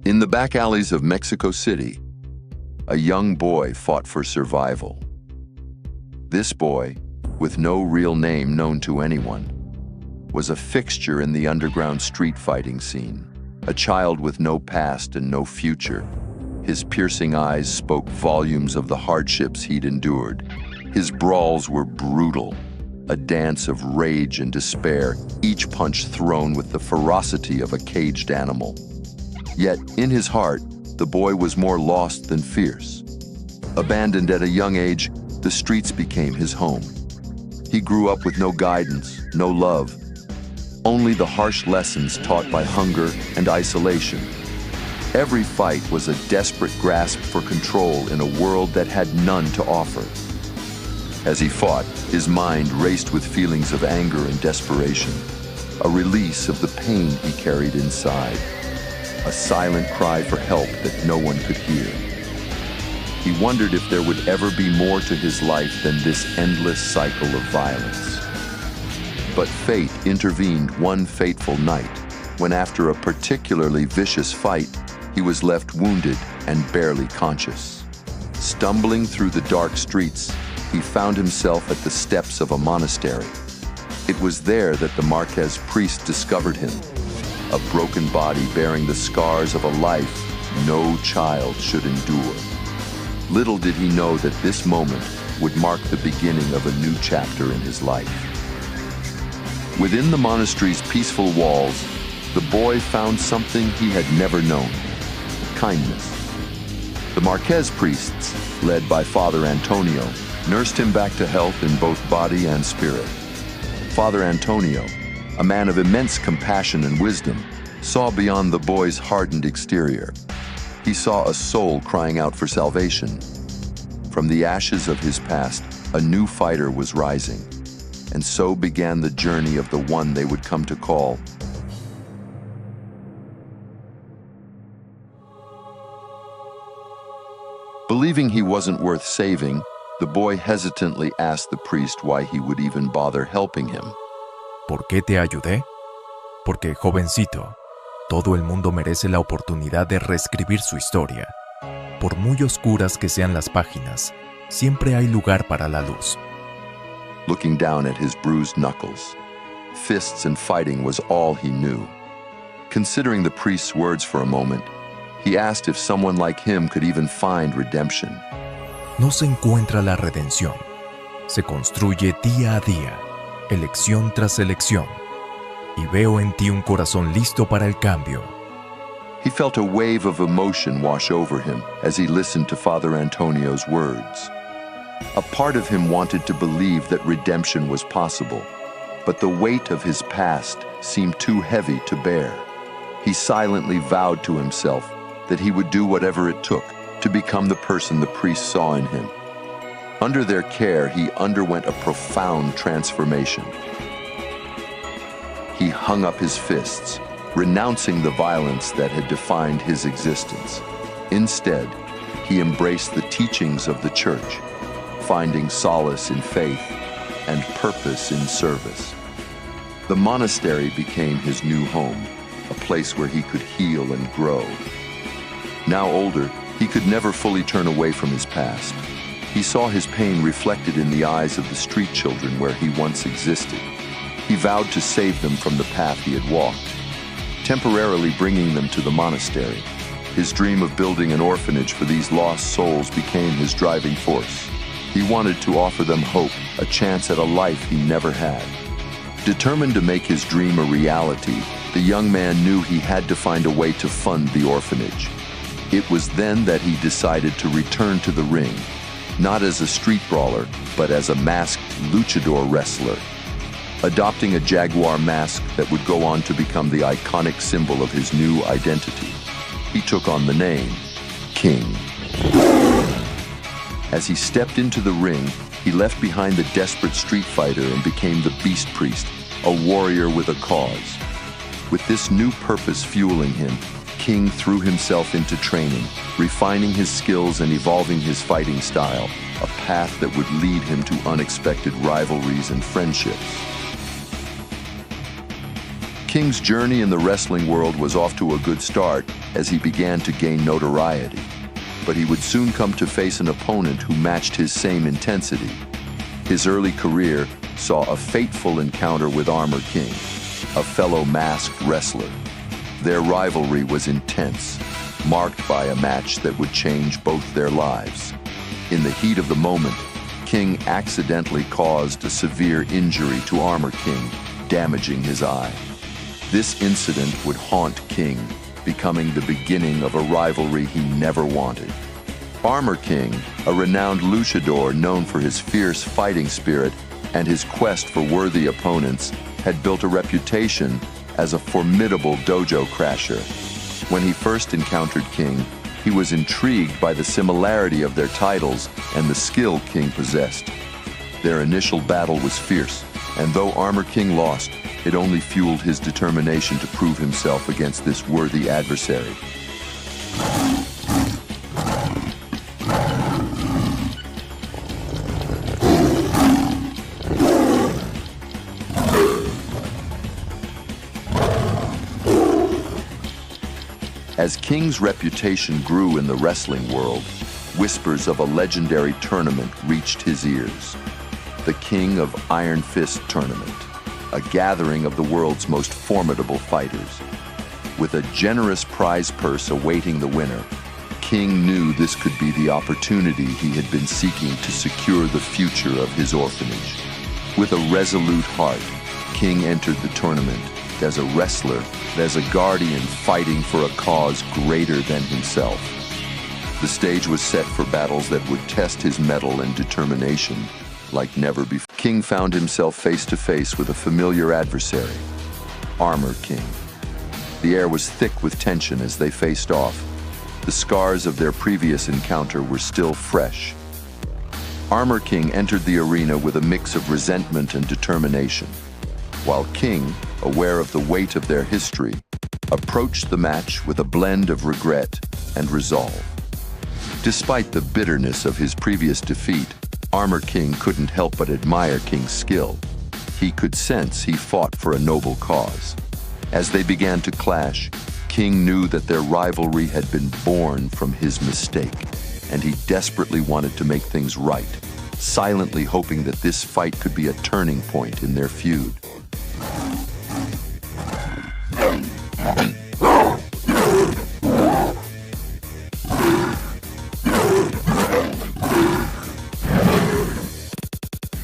In the back alleys of Mexico City, a young boy fought for survival. This boy, with no real name known to anyone, was a fixture in the underground street fighting scene. A child with no past and no future. His piercing eyes spoke volumes of the hardships he'd endured. His brawls were brutal, a dance of rage and despair, each punch thrown with the ferocity of a caged animal. Yet, in his heart, the boy was more lost than fierce. Abandoned at a young age, the streets became his home. He grew up with no guidance, no love, only the harsh lessons taught by hunger and isolation. Every fight was a desperate grasp for control in a world that had none to offer. As he fought, his mind raced with feelings of anger and desperation, a release of the pain he carried inside, a silent cry for help that no one could hear. He wondered if there would ever be more to his life than this endless cycle of violence. But fate intervened one fateful night, when after a particularly vicious fight, he was left wounded and barely conscious. Stumbling through the dark streets, he found himself at the steps of a monastery. It was there that the Marquez priest discovered him, a broken body bearing the scars of a life no child should endure. Little did he know that this moment would mark the beginning of a new chapter in his life. Within the monastery's peaceful walls, the boy found something he had never known: kindness. The Marquez priests, led by Father Antonio, nursed him back to health in both body and spirit. Father Antonio, a man of immense compassion and wisdom, saw beyond the boy's hardened exterior. He saw a soul crying out for salvation. From the ashes of his past, a new fighter was rising. And so began the journey of the one they would come to call. Believing he wasn't worth saving, the boy hesitantly asked the priest why he would even bother helping him. ¿Por qué te ayudé? Porque, jovencito, todo el mundo merece la oportunidad de reescribir su historia. Por muy oscuras que sean las páginas, siempre hay lugar para la luz. Looking down at his bruised knuckles, fists and fighting was all he knew. Considering the priest's words for a moment, he asked if someone like him could even find redemption. No se encuentra la redención. Se construye día a día, elección tras elección. Y veo en ti un corazón listo para el cambio. He felt a wave of emotion wash over him as he listened to Father Antonio's words. A part of him wanted to believe that redemption was possible, but the weight of his past seemed too heavy to bear. He silently vowed to himself that he would do whatever it took to become the person the priest saw in him. Under their care, he underwent a profound transformation. He hung up his fists, renouncing the violence that had defined his existence. Instead, he embraced the teachings of the church, finding solace in faith and purpose in service. The monastery became his new home, a place where he could heal and grow. Now older, he could never fully turn away from his past. He saw his pain reflected in the eyes of the street children where he once existed. He vowed to save them from the path he had walked, temporarily bringing them to the monastery. His dream of building an orphanage for these lost souls became his driving force. He wanted to offer them hope, a chance at a life he never had. Determined to make his dream a reality, the young man knew he had to find a way to fund the orphanage. It was then that he decided to return to the ring, not as a street brawler, but as a masked luchador wrestler. Adopting a Jaguar mask that would go on to become the iconic symbol of his new identity, he took on the name King. As he stepped into the ring, he left behind the desperate street fighter and became the Beast Priest, a warrior with a cause. With this new purpose fueling him, King threw himself into training, refining his skills and evolving his fighting style, a path that would lead him to unexpected rivalries and friendships. King's journey in the wrestling world was off to a good start as he began to gain notoriety. But he would soon come to face an opponent who matched his same intensity. His early career saw a fateful encounter with Armor King, a fellow masked wrestler. Their rivalry was intense, marked by a match that would change both their lives. In the heat of the moment, King accidentally caused a severe injury to Armor King, damaging his eye. This incident would haunt King, becoming the beginning of a rivalry he never wanted. Armor King, a renowned luchador known for his fierce fighting spirit and his quest for worthy opponents, had built a reputation as a formidable dojo crasher. When he first encountered King, he was intrigued by the similarity of their titles and the skill King possessed. Their initial battle was fierce, and though Armor King lost, it only fueled his determination to prove himself against this worthy adversary. As King's reputation grew in the wrestling world, whispers of a legendary tournament reached his ears. The King of Iron Fist Tournament, a gathering of the world's most formidable fighters. With a generous prize purse awaiting the winner, King knew this could be the opportunity he had been seeking to secure the future of his orphanage. With a resolute heart, King entered the tournament as a wrestler, as a guardian fighting for a cause greater than himself. The stage was set for battles that would test his mettle and determination like never before. King found himself face to face with a familiar adversary, Armor King. The air was thick with tension as they faced off. The scars of their previous encounter were still fresh. Armor King entered the arena with a mix of resentment and determination, while King, aware of the weight of their history, approached the match with a blend of regret and resolve. Despite the bitterness of his previous defeat, Armor King couldn't help but admire King's skill. He could sense he fought for a noble cause. As they began to clash, King knew that their rivalry had been born from his mistake, and he desperately wanted to make things right, silently hoping that this fight could be a turning point in their feud.